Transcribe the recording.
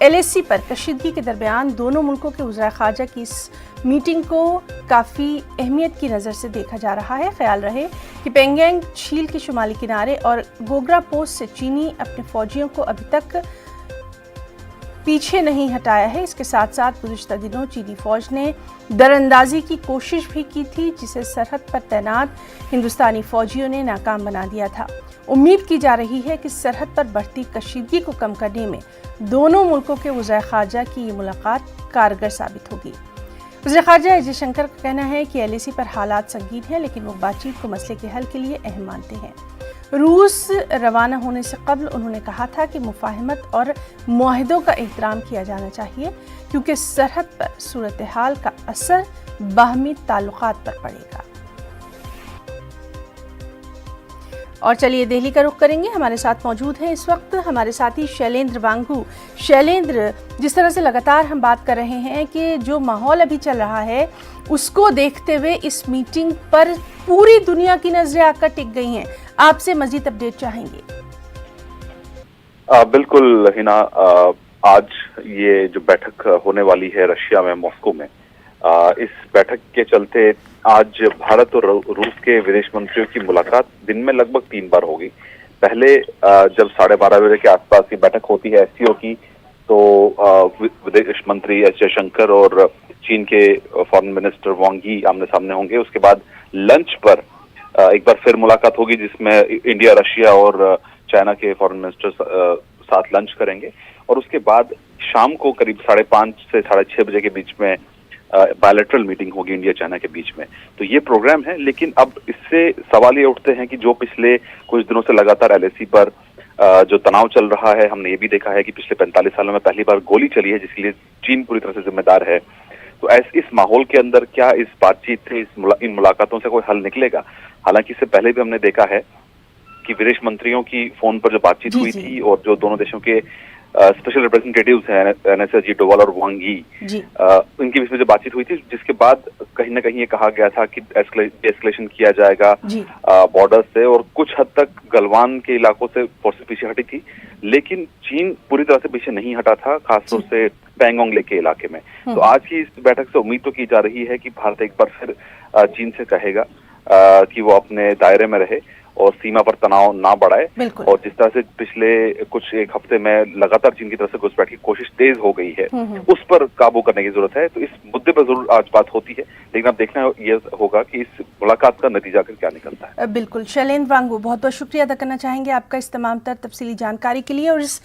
LAC पर कशीदगी के दरमियान दोनों मुल्कों के वज़ीर ख़ारजा की इस मीटिंग को काफ़ी अहमियत की नज़र से देखा जा रहा है। ख्याल रहे कि पेंगोंग झील के शुमाली किनारे और गोग्रा पोस्ट से चीनी अपने फौजियों को अभी तक पीछे नहीं हटाया है। इसके साथ साथ गुज़िश्ता दिनों चीनी फौज ने दरअंदाजी की कोशिश भी की थी, जिसे सरहद पर तैनात हिंदुस्तानी फौजियों ने नाकाम बना दिया था। उम्मीद की जा रही है कि सरहद पर बढ़ती कशीदगी को कम करने में दोनों मुल्कों के वज़ीर ख़ारजा की ये मुलाकात कारगर साबित होगी। वज़ीर ख़ारजा एस जयशंकर का कहना है कि LAC पर हालात संगीन हैं, लेकिन वो बातचीत को मसले के हल के लिए अहम मानते हैं। रूस रवाना होने से कबल उन्होंने कहा था कि मुफाहमत और मुआहदों का एहतराम किया जाना चाहिए, क्योंकि सरहद पर सूरत हाल का असर बाहमी ताल्लुकात पर पड़ेगा। और चलिए दिल्ली का रुख करेंगे। हमारे साथ मौजूद हैं इस वक्त हमारे साथी शैलेंद्र वांगू। शैलेंद्र, जिस तरह से लगातार हम बात कर रहे हैं कि जो माहौल अभी चल रहा है उसको देखते हुए इस मीटिंग पर पूरी दुनिया की नजरें आकर टिक गई हैं, आपसे मजीद अपडेट चाहेंगे। बिल्कुल हिना, आज ये जो बैठक होने वाली है रशिया में, मॉस्को में, इस बैठक के चलते आज भारत और रूस के विदेश मंत्रियों की मुलाकात दिन में लगभग 3 बार होगी। पहले जब 12:30 बजे के आसपास की बैठक होती है SCO की, तो विदेश मंत्री एस जयशंकर और चीन के फॉरेन मिनिस्टर वांग यी आमने सामने होंगे। उसके बाद लंच पर एक बार फिर मुलाकात होगी, जिसमें इंडिया, रशिया और चाइना के फॉरेन मिनिस्टर साथ लंच करेंगे। और उसके बाद शाम को करीब 5:30 से 6:30 बजे के बीच में बायलैटरल मीटिंग होगी इंडिया चाइना के बीच में। तो ये प्रोग्राम है, लेकिन अब इससे सवाल ये उठते हैं कि जो पिछले कुछ दिनों से लगातार LAC पर जो तनाव चल रहा है, हमने ये भी देखा है कि पिछले 45 सालों में पहली बार गोली चली है, जिसके लिए चीन पूरी तरह से जिम्मेदार है। तो इस माहौल के अंदर क्या इस बातचीत से, इन मुलाकातों से कोई हल निकलेगा? हालांकि इससे पहले भी हमने देखा है कि विदेश मंत्रियों की फोन पर जो बातचीत हुई थी और जो दोनों देशों के स्पेशल रिप्रेजेंटेटिव्स हैं NSA अजीत डोवाल और वांग यी, इनके बीच में जो बातचीत हुई थी, जिसके बाद कहीं ना कहीं ये कहा गया था कि एस्केलेशन किया जाएगा बॉर्डर से, और कुछ हद तक गलवान के इलाकों से फोर्सेस पीछे हटी थी, लेकिन चीन पूरी तरह से पीछे नहीं हटा था, खासतौर से पेंगोंग लेक के इलाके में। तो आज की इस बैठक से उम्मीद तो की जा रही है कि भारत एक बार फिर चीन से कहेगा कि वो अपने दायरे में रहे और सीमा पर तनाव ना बढ़ाए। और जिस तरह से पिछले एक हफ्ते में लगातार चीन की तरफ से घुसपैठ की कोशिश तेज हो गई है, उस पर काबू करने की जरूरत है। तो इस मुद्दे पर जरूर आज बात होती है, लेकिन अब देखना ये होगा कि इस मुलाकात का नतीजा क्या निकलता है। बिल्कुल। शैलेंद्र वांगू, बहुत बहुत शुक्रिया अदा करना चाहेंगे आपका इस तमाम तर तफसीली जानकारी के लिए। और इस